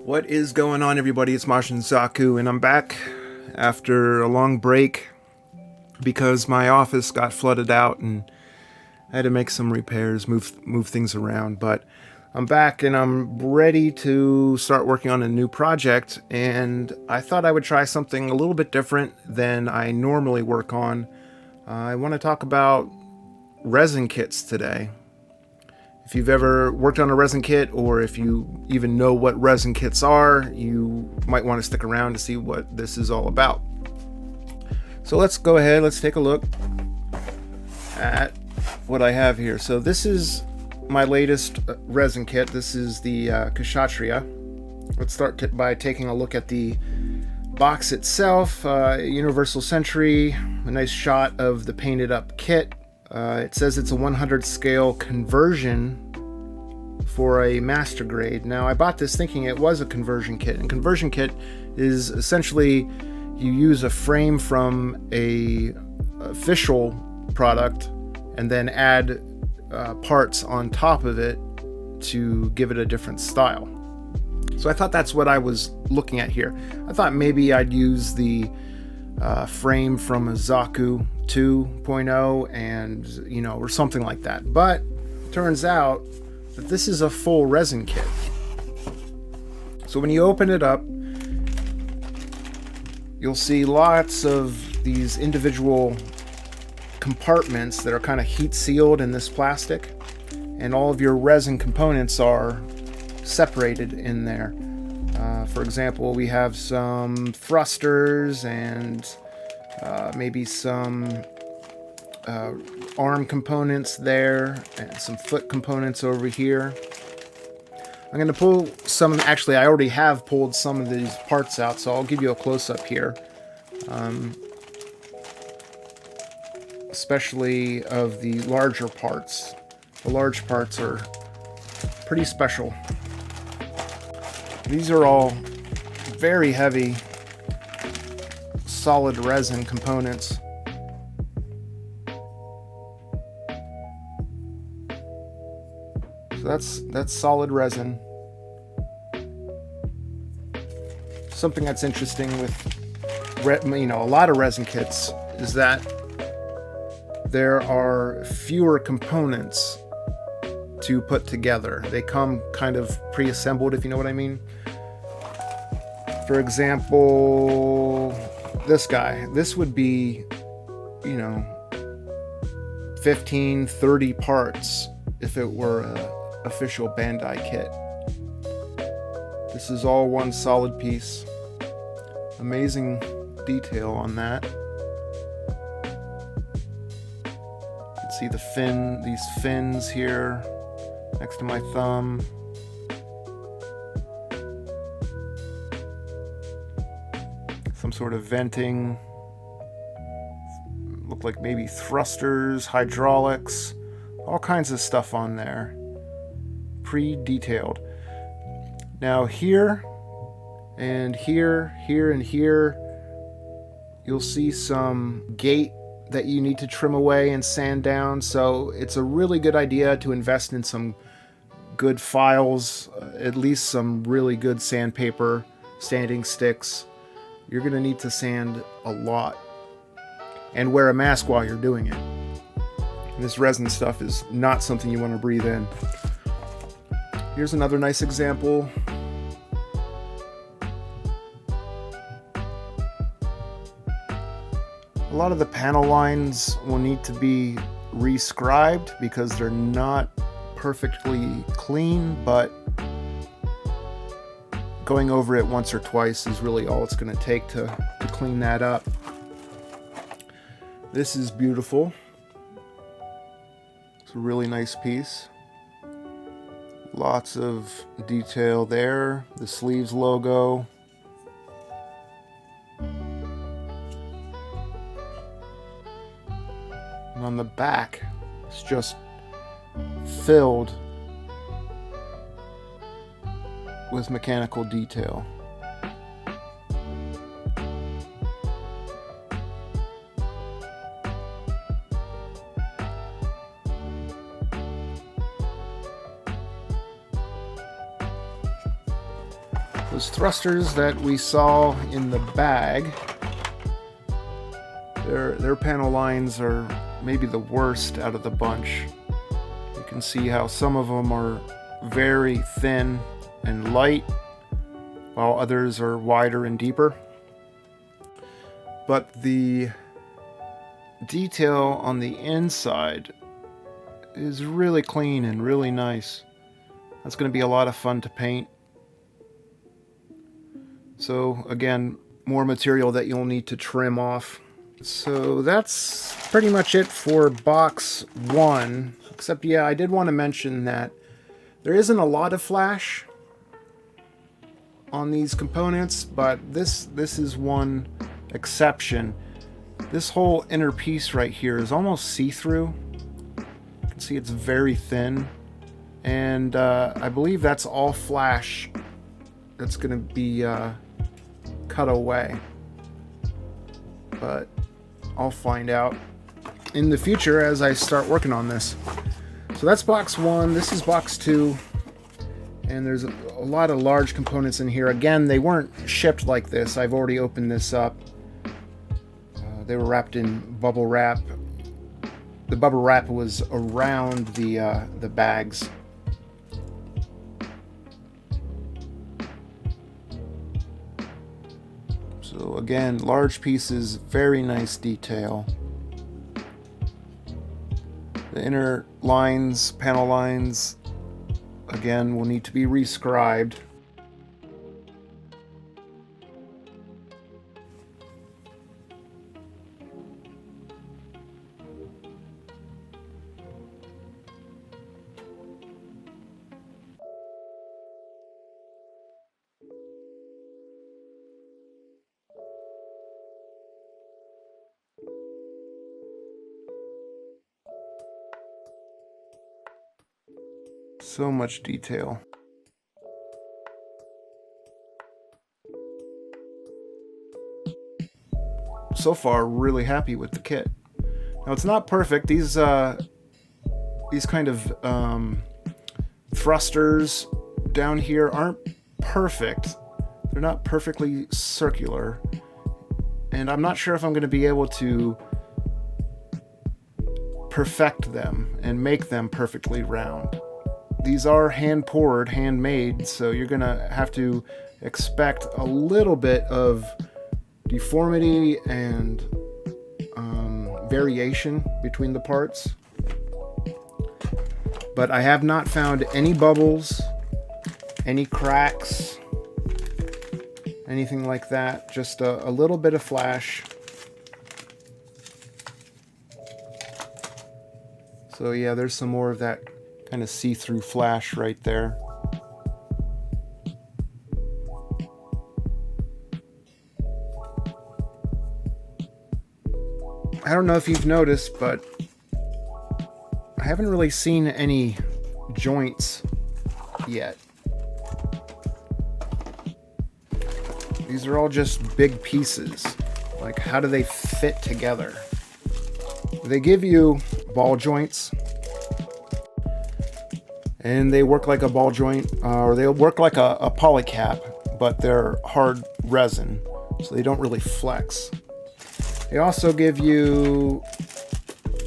What is going on, everybody? It's Mashin Zaku, and I'm back after a long break because my office got flooded out and I had to make some repairs, move things around. But I'm back and I'm ready to start working on a new project, and I thought I would try something a little bit different than I normally work on. I want to talk about resin kits today. If you've ever worked on a resin kit, or if you even know what resin kits are, you might want to stick around to see what this is all about. So let's go ahead, let's take a look at what I have here. So this is my latest resin kit. This is the Kshatriya. Let's start by taking a look at the box itself. Universal Century, a nice shot of the painted up kit. It says it's a 100 scale conversion for a master grade. Now, I bought this thinking it was a conversion kit, and conversion kit is essentially you use a frame from a official product and then add parts on top of it to give it a different style. So I thought that's what I was looking at here. I thought maybe I'd use the frame from a Zaku 2.0 and or something like that, but turns out that this is a full resin kit. So when you open it up, you'll see lots of these individual compartments that are kind of heat sealed in this plastic, and all of your resin components are separated in there. For example, we have some thrusters and maybe some arm components there, and some foot components over here. I'm going to pull some, actually I already have pulled some of these parts out, so I'll give you a close-up here. Especially of the larger parts. The large parts are pretty special. These are all very heavy, solid resin components. So that's solid resin. Something that's interesting with a lot of resin kits is that there are fewer components to put together. They come kind of pre-assembled, if you know what I mean. For example, this guy. This would be, 15, 30 parts if it were an official Bandai kit. This is all one solid piece. Amazing detail on that. You can see these fins here next to my thumb. Some sort of venting. Look like maybe thrusters, hydraulics, all kinds of stuff on there. Pre-detailed. Now here and here, here and here, you'll see some gate that you need to trim away and sand down. So it's a really good idea to invest in some good files, at least some really good sandpaper, sanding sticks. You're going to need to sand a lot, and wear a mask while you're doing it. And this resin stuff is not something you want to breathe in. Here's another nice example. A lot of the panel lines will need to be rescribed because they're not perfectly clean, but going over it once or twice is really all it's going to take to clean that up. This is beautiful. It's a really nice piece. Lots of detail there. The sleeves logo. And on the back, it's just filled with mechanical detail. Those thrusters that we saw in the bag, their panel lines are maybe the worst out of the bunch. You can see how some of them are very thin and light, while others are wider and deeper. But the detail on the inside is really clean and really nice. That's going to be a lot of fun to paint. So again, more material that you'll need to trim off. So that's pretty much it for box 1. Except, yeah, I did want to mention that there isn't a lot of flash on these components, but this is one exception. This whole inner piece right here is almost see-through. You can see it's very thin, and I believe that's all flash that's going to be cut away, but I'll find out in the future as I start working on this. So that's box 1. This is box 2, and there's a lot of large components in here. Again, they weren't shipped like this. I've already opened this up. They were wrapped in bubble wrap. The bubble wrap was around the bags. So again, large pieces, very nice detail. The inner lines, panel lines, again, will need to be rescribed. So much detail. So far, really happy with the kit. Now, it's not perfect. These kind of thrusters down here aren't perfect. They're not perfectly circular, and I'm not sure if I'm going to be able to perfect them and make them perfectly round. These are hand-poured, handmade, so you're going to have to expect a little bit of deformity and variation between the parts. But I have not found any bubbles, any cracks, anything like that. Just a little bit of flash. So yeah, there's some more of that kind of see-through flash right there. I don't know if you've noticed, but I haven't really seen any joints yet. These are all just big pieces. Like, how do they fit together? They give you ball joints, and they work like a ball joint, or they work like a polycap, but they're hard resin, so they don't really flex. They also give you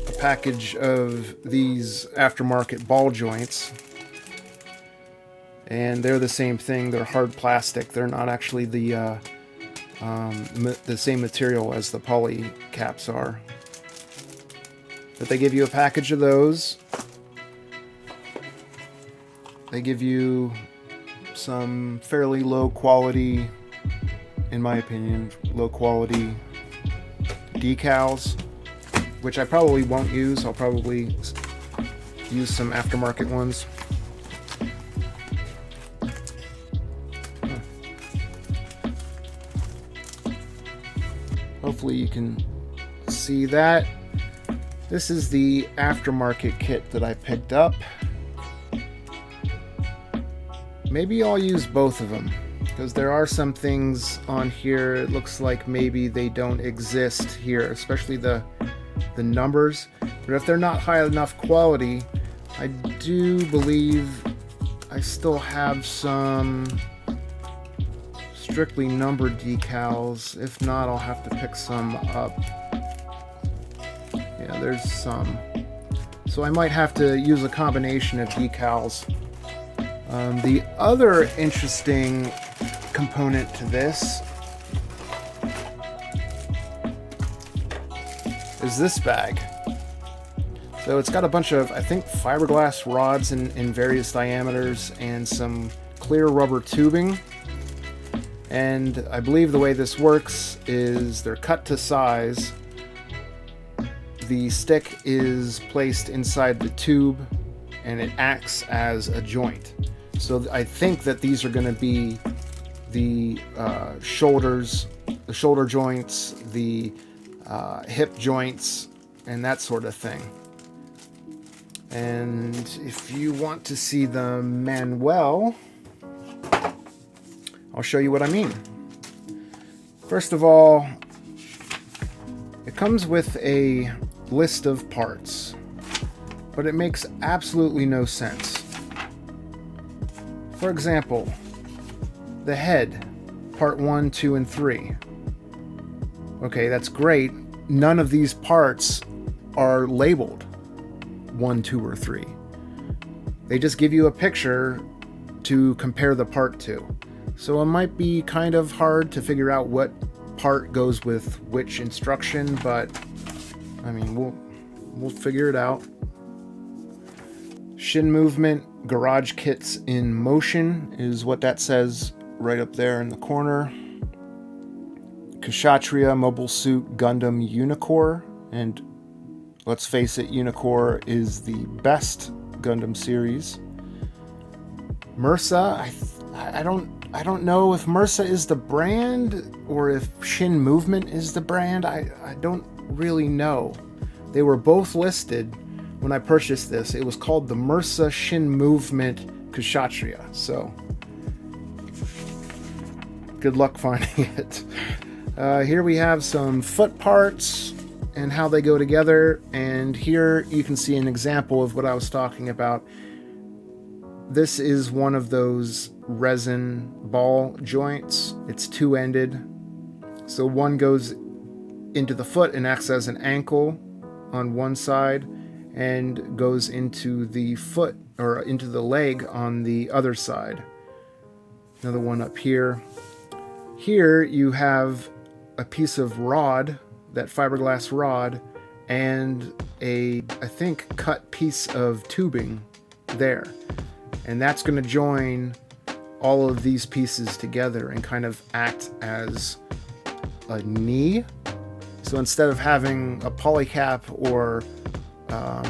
a package of these aftermarket ball joints, and they're the same thing. They're hard plastic. They're not actually the same material as the poly caps are. But they give you a package of those. They give you some fairly low quality, in my opinion, low quality decals, which I probably won't use. I'll probably use some aftermarket ones. Hopefully you can see that. This is the aftermarket kit that I picked up. Maybe I'll use both of them, because there are some things on here, it looks like maybe they don't exist here, especially the numbers. But if they're not high enough quality, I do believe I still have some strictly numbered decals. If not, I'll have to pick some up. Yeah, there's some. So I might have to use a combination of decals. The other interesting component to this is this bag. So it's got a bunch of, I think, fiberglass rods in various diameters and some clear rubber tubing. And I believe the way this works is they're cut to size. The stick is placed inside the tube and it acts as a joint. So I think that these are going to be the shoulders, the shoulder joints, the hip joints, and that sort of thing. And if you want to see the manual, I'll show you what I mean. First of all, it comes with a list of parts, but it makes absolutely no sense. For example, the head, part 1, 2, and 3. Okay, that's great. None of these parts are labeled 1, 2, or 3. They just give you a picture to compare the part to. So it might be kind of hard to figure out what part goes with which instruction, but I mean, we'll figure it out. Shin-Movement garage kits in motion is what that says right up there in the corner. Kshatriya Mobile Suit Gundam Unicore, and let's face it, Unicore is the best Gundam series. MERSA, I don't know if MERSA is the brand or if Shin-Movement is the brand. I don't really know. They were both listed when I purchased this. It was called the MERSA Shin-Movement Kshatriya. So good luck finding it. Here we have some foot parts and how they go together. And here you can see an example of what I was talking about. This is one of those resin ball joints. It's two-ended. So one goes into the foot and acts as an ankle on one side and goes into the foot or into the leg on the other side. Another one up here. Here you have a piece of rod, that fiberglass rod, and I think, cut piece of tubing there. And that's going to join all of these pieces together and kind of act as a knee. So instead of having a polycap or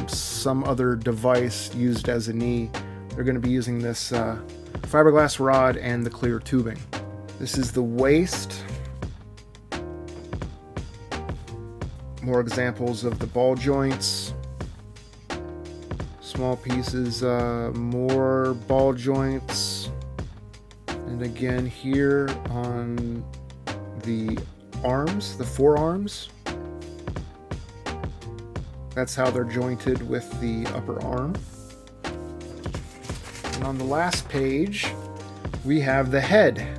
some other device used as a knee, they're going to be using this fiberglass rod and the clear tubing. This is the waist. More examples of the ball joints. Small pieces, more ball joints. And again here on the arms, the forearms. That's how they're jointed with the upper arm. And on the last page, we have the head.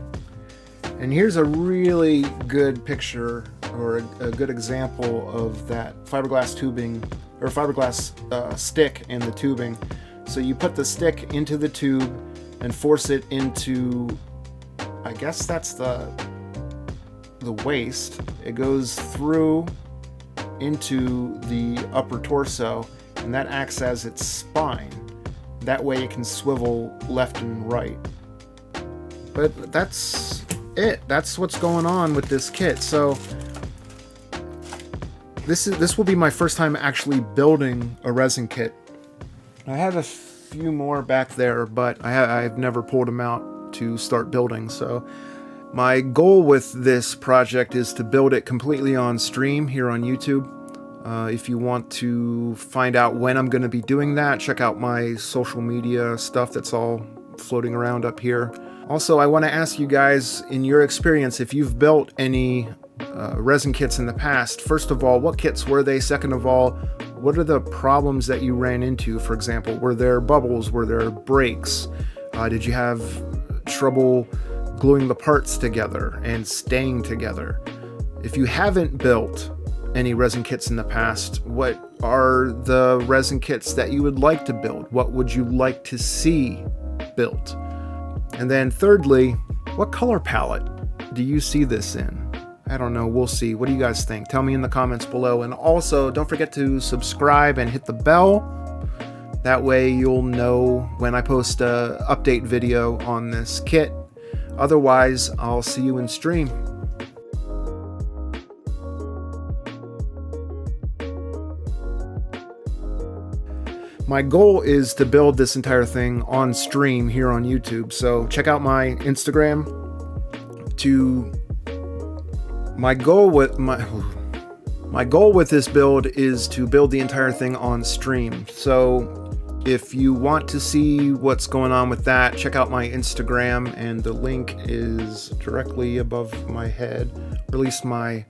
And here's a really good picture or a good example of that fiberglass tubing or fiberglass stick and the tubing. So you put the stick into the tube and force it into, I guess that's the waist. It goes through into the upper torso, and that acts as its spine. That way it can swivel left and right. But that's it. That's what's going on with this kit. So this will be my first time actually building a resin kit. I have a few more back there, but I've never pulled them out to start building. So my goal with this project is to build it completely on stream here on YouTube. If you want to find out when I'm going to be doing that, check out my social media stuff that's all floating around up here. Also, I want to ask you guys, in your experience, if you've built any resin kits in the past. First of all, what kits were they? Second of all, what are the problems that you ran into? For example, were there bubbles? Were there breaks? Did you have trouble gluing the parts together and staying together. If you haven't built any resin kits in the past, what are the resin kits that you would like to build? What would you like to see built? And then thirdly, what color palette do you see this in? I don't know, we'll see. What do you guys think? Tell me in the comments below. And also, don't forget to subscribe and hit the bell. That way you'll know when I post a update video on this kit. Otherwise, I'll see you in stream. My goal is to build this entire thing on stream here on YouTube. So check out my Instagram my goal with this build is to build the entire thing on stream. So if you want to see what's going on with that, check out my Instagram, and the link is directly above my head, or at least my